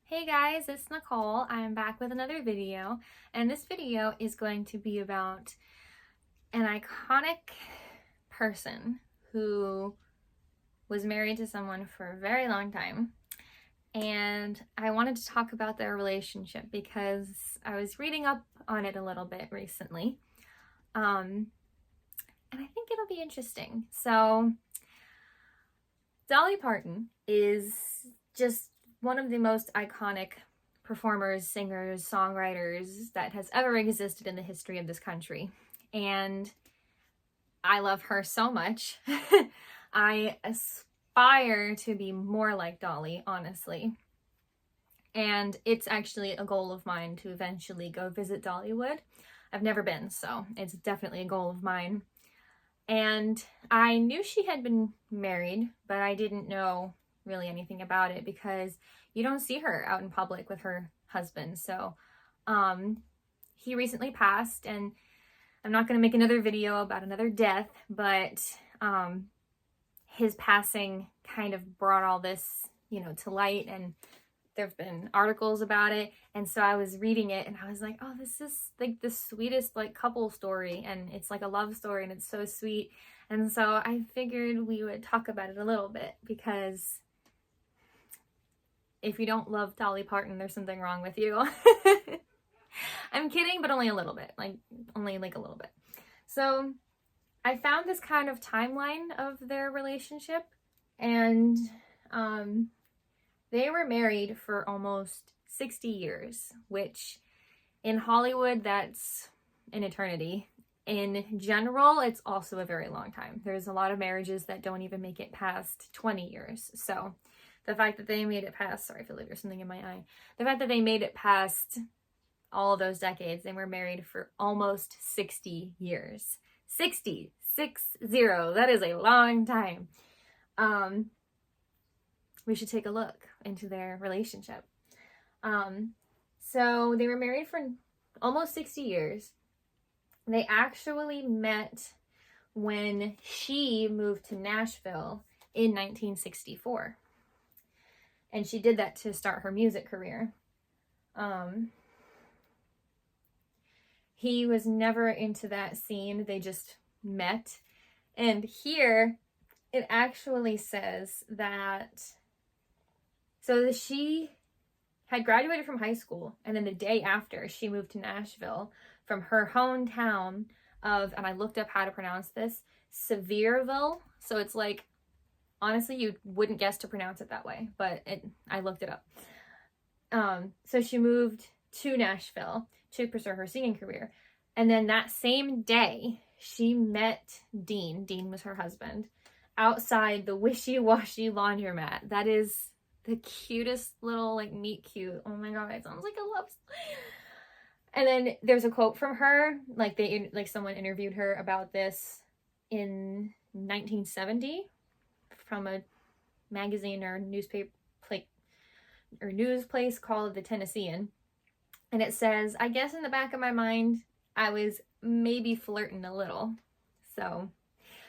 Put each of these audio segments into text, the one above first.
Hey guys, it's Nicole. I'm back with another video, and this video is going to be about an iconic person who was married to someone for a very long time. And I wanted to talk about their relationship because I was reading up on it a little bit recently. And I think it'll be interesting. So, Dolly Parton is just one of the most iconic performers, singers, songwriters that has ever existed in the history of this country. And I love her so much. I aspire to be more like Dolly, honestly. And it's actually a goal of mine to eventually go visit Dollywood. I've never been, so it's definitely a goal of mine. And I knew she had been married, but I didn't know really anything about it because you don't see her out in public with her husband. So he recently passed, and I'm not going to make another video about another death, but his passing kind of brought all this, to light, and there have been articles about it. And so I was reading it and I was like, oh, this is like the sweetest couple story, and it's like a love story and it's so sweet. And so I figured we would talk about it a little bit, because if you don't love Dolly Parton, there's something wrong with you. I'm kidding, but only a little bit, only a little bit. So I found this kind of timeline of their relationship, and they were married for almost 60 years, which in Hollywood, that's an eternity. In general, it's also a very long time. There's a lot of marriages that don't even make it past 20 years. So the fact that they made it past, sorry, I feel like there's something in my eye. The fact that they made it past all of those decades, they were married for almost 60 years. 60, 6-0, that is a long time. We should take a look into their relationship. So they were married for almost 60 years. They actually met when she moved to Nashville in 1964. And she did that to start her music career. He was never into that scene. They just met. And here it actually says that, so she had graduated from high school, and then the day after, she moved to Nashville from her hometown of, and I looked up how to pronounce this, Sevierville. So it's honestly, you wouldn't guess to pronounce it that way, but I looked it up. So she moved to Nashville to pursue her singing career. And then that same day, she met Dean. Dean was her husband, outside the Wishy-Washy laundromat. That is the cutest little meet cute. Oh my god, it sounds like a love story. And then there's a quote from her, someone interviewed her about this in 1970 from a magazine or newspaper or news place called The Tennessean. And it says, I guess in the back of my mind, I was maybe flirting a little. So,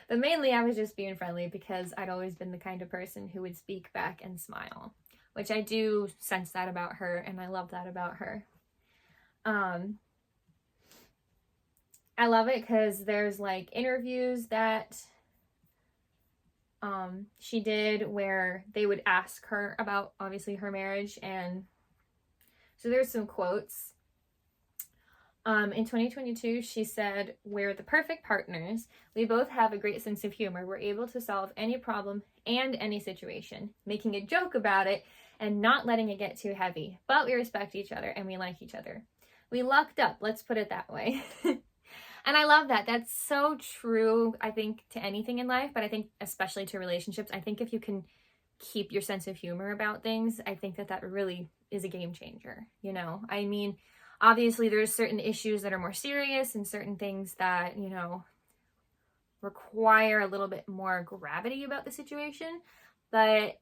but mainly I was just being friendly because I'd always been the kind of person who would speak back and smile, which I do sense that about her, and I love that about her. I love it because there's interviews that she did where they would ask her about obviously her marriage, and so there's some quotes. In 2022, she said, "We're the perfect partners. We both have a great sense of humor. We're able to solve any problem and any situation, making a joke about it and not letting it get too heavy. But we respect each other and we like each other. We lucked up, let's put it that way." And I love that. That's so true, I think, to anything in life, but I think especially to relationships. I think if you can keep your sense of humor about things, I think that really is a game changer, I mean, obviously there's certain issues that are more serious and certain things that, require a little bit more gravity about the situation. But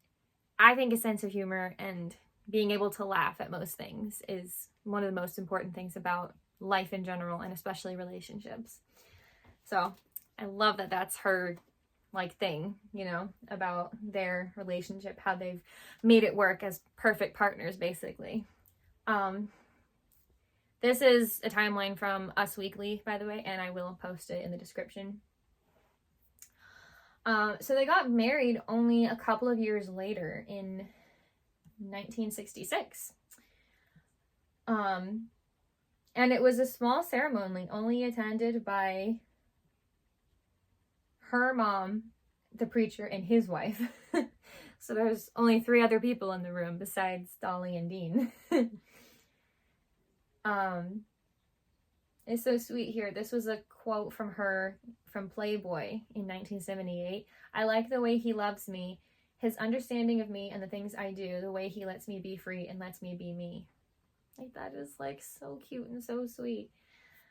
I think a sense of humor and being able to laugh at most things is one of the most important things about life in general, and especially relationships. So I love that that's like thing, you know, about their relationship, how they've made it work as perfect partners, basically. This is a timeline from Us Weekly, by the way, and I will post it in the description. So they got married only a couple of years later in 1966. And it was a small ceremony, only attended by her mom, the preacher, and his wife. So there's only 3 other people in the room besides Dolly and Dean. It's so sweet here. This was a quote from her from Playboy in 1978. "I like the way he loves me, his understanding of me and the things I do, the way he lets me be free and lets me be me." Like, that is like so cute and so sweet.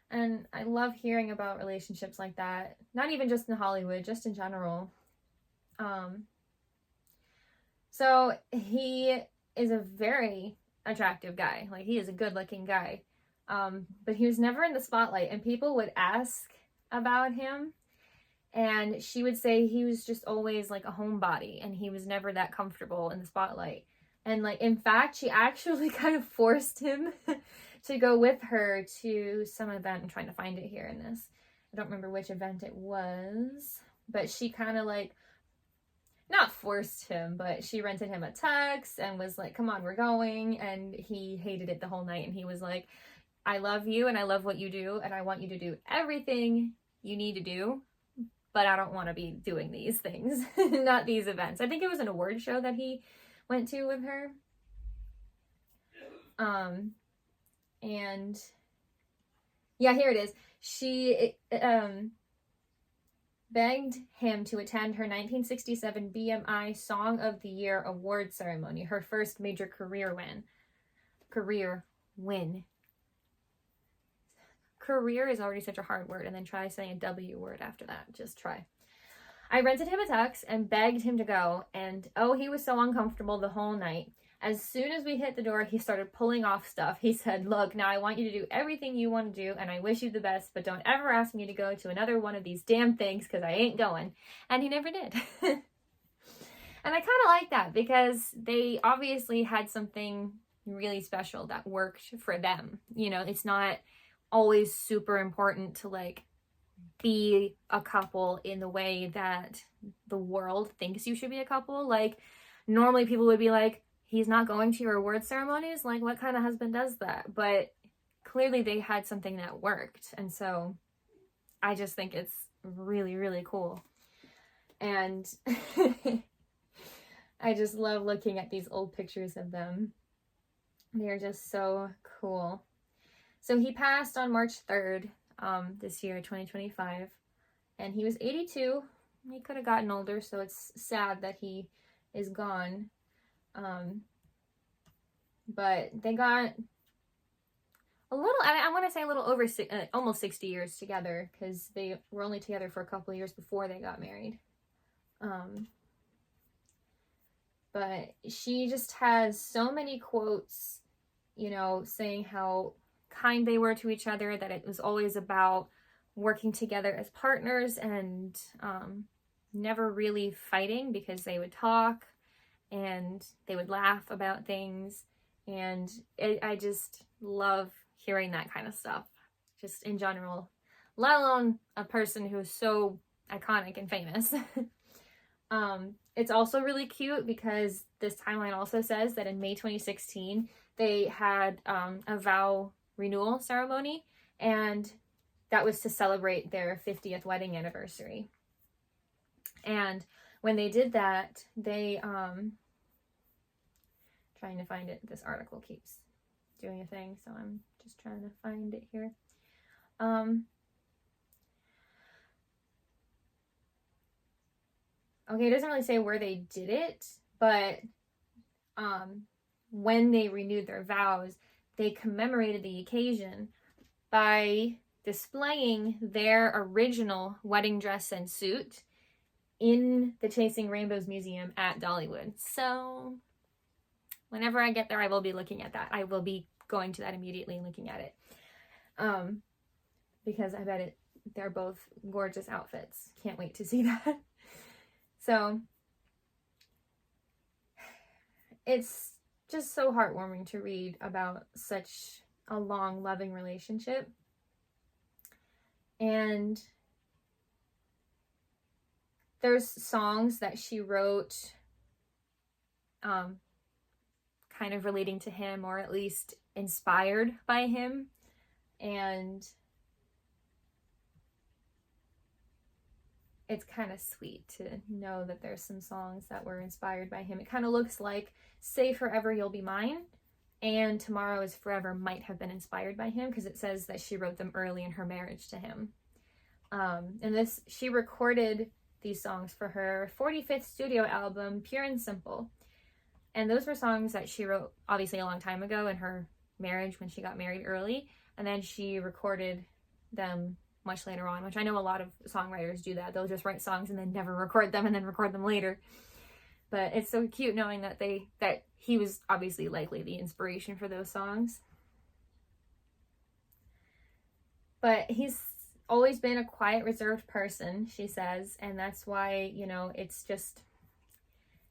And I love hearing about relationships like that. Not even just in Hollywood, just in general. So he is a very attractive guy. Like, he is a good-looking guy. But he was never in the spotlight, and people would ask about him, and she would say he was just always like a homebody, and he was never that comfortable in the spotlight. And like, in fact, she actually kind of forced him to go with her to some event. I'm trying to find it here in this. I don't remember which event it was, but she kind of like, not forced him, but she rented him a tux and was like, "Come on, we're going." And he hated it the whole night, and he was like, "I love you and I love what you do, and I want you to do everything you need to do, but I don't want to be doing these things." Not these events. I think it was an award show that he went to with her. And yeah, here it is. She begged him to attend her 1967 BMI Song of the Year award ceremony, her first major career win. Career is already such a hard word, and then try saying a W word after that. Just try. "I rented him a tux and begged him to go, and oh, he was so uncomfortable the whole night. As soon as we hit the door, he started pulling off stuff. He said, 'Look, now I want you to do everything you want to do, and I wish you the best, but don't ever ask me to go to another one of these damn things, because I ain't going.' And he never did." And I kind of like that, because they obviously had something really special that worked for them. You know, it's not always super important to like be a couple in the way that the world thinks you should be a couple. Like, normally people would be like, "He's not going to your award ceremonies? Like, what kind of husband does that?" But clearly they had something that worked. And so I just think it's really, really cool. And I just love looking at these old pictures of them. They're just so cool. So he passed on March 3rd, this year, 2025, and he was 82. He could have gotten older, so it's sad that he is gone. But they got a little, I want to say a little over, almost 60 years together, because they were only together for a couple of years before they got married. But she just has so many quotes, you know, saying how kind they were to each other, that it was always about working together as partners, and never really fighting, because they would talk and they would laugh about things. And I just love hearing that kind of stuff, just in general, let alone a person who is so iconic and famous. It's also really cute, because this timeline also says that in May 2016, they had a vow renewal ceremony, and that was to celebrate their 50th wedding anniversary. And when they did that, they trying to find it, this article keeps doing a thing, so I'm just trying to find it here. Okay, it doesn't really say where they did it, but when they renewed their vows, they commemorated the occasion by displaying their original wedding dress and suit in the Chasing Rainbows Museum at Dollywood. So whenever I get there, I will be looking at that. I will be going to that immediately and looking at it. Because I bet they're both gorgeous outfits. Can't wait to see that. So it's just so heartwarming to read about such a long, loving relationship. And there's songs that she wrote kind of relating to him, or at least inspired by him. And it's kind of sweet to know that there's some songs that were inspired by him. It kind of looks like Say Forever You'll Be Mine and Tomorrow Is Forever might have been inspired by him, because it says that she wrote them early in her marriage to him. And she recorded these songs for her 45th studio album, Pure and Simple. And those were songs that she wrote obviously a long time ago in her marriage when she got married early. And then she recorded them much later on, which I know a lot of songwriters do that. They'll just write songs and then never record them and then record them later. But it's so cute knowing that he was obviously likely the inspiration for those songs. But he's always been a quiet, reserved person, she says, and that's why, it's just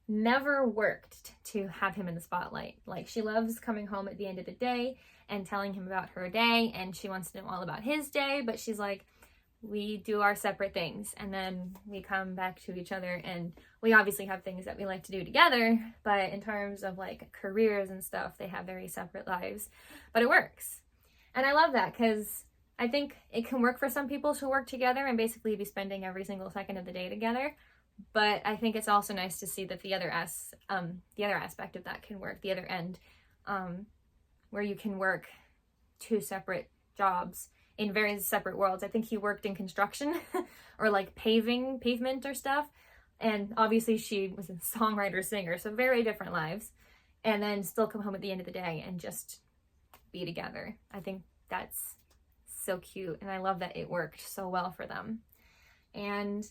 never worked to have him in the spotlight. Like, she loves coming home at the end of the day and telling him about her day, and she wants to know all about his day, but she's like, we do our separate things, and then we come back to each other, and we obviously have things that we like to do together, but in terms of like careers and stuff, they have very separate lives, but it works. And I love that, because I think it can work for some people to work together and basically be spending every single second of the day together. But I think it's also nice to see that the other aspect of that can work, the other end, where you can work two separate jobs in very separate worlds. I think he worked in construction or like pavement or stuff. And obviously she was a songwriter, singer, so very different lives. And then still come home at the end of the day and just be together. I think that's so cute. And I love that it worked so well for them. And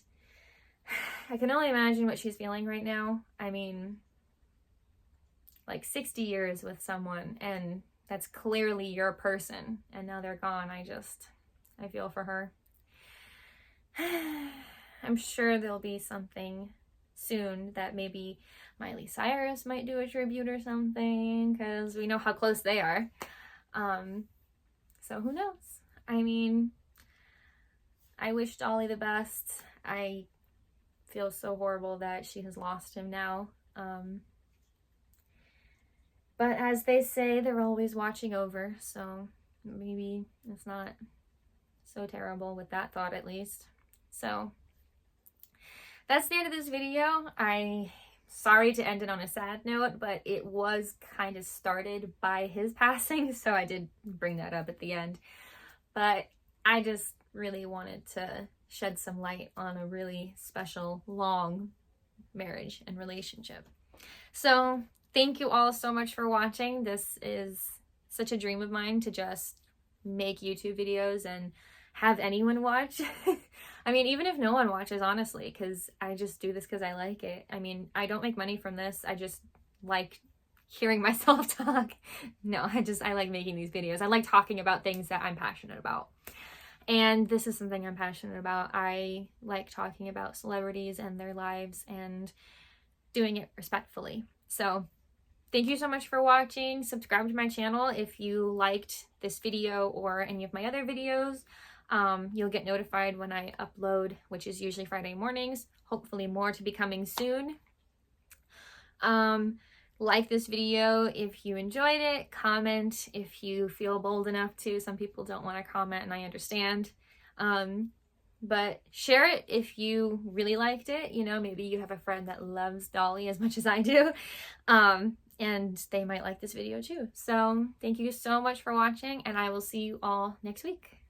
I can only imagine what she's feeling right now. I mean, like 60 years with someone, and that's clearly your person, and now they're gone. I feel for her. I'm sure there'll be something soon that maybe Miley Cyrus might do a tribute or something, because we know how close they are. So who knows? I mean, I wish Dolly the best. I feel so horrible that she has lost him now. But as they say, they're always watching over, so maybe it's not so terrible with that thought, at least. So that's the end of this video. I'm sorry to end it on a sad note, but it was kind of started by his passing, so I did bring that up at the end. But I just really wanted to shed some light on a really special, long marriage and relationship. So thank you all so much for watching. This is such a dream of mine, to just make YouTube videos and have anyone watch. I mean, even if no one watches, honestly, because I just do this because I like it. I mean, I don't make money from this. I just like hearing myself talk. No, I like making these videos. I like talking about things that I'm passionate about. And this is something I'm passionate about. I like talking about celebrities and their lives and doing it respectfully. So thank you so much for watching. Subscribe to my channel if you liked this video or any of my other videos. You'll get notified when I upload, which is usually Friday mornings. Hopefully more to be coming soon. Like this video if you enjoyed it. Comment if you feel bold enough to. Some people don't want to comment, and I understand. But share it if you really liked it. You know, maybe you have a friend that loves Dolly as much as I do. And they might like this video too. So thank you so much for watching, and I will see you all next week.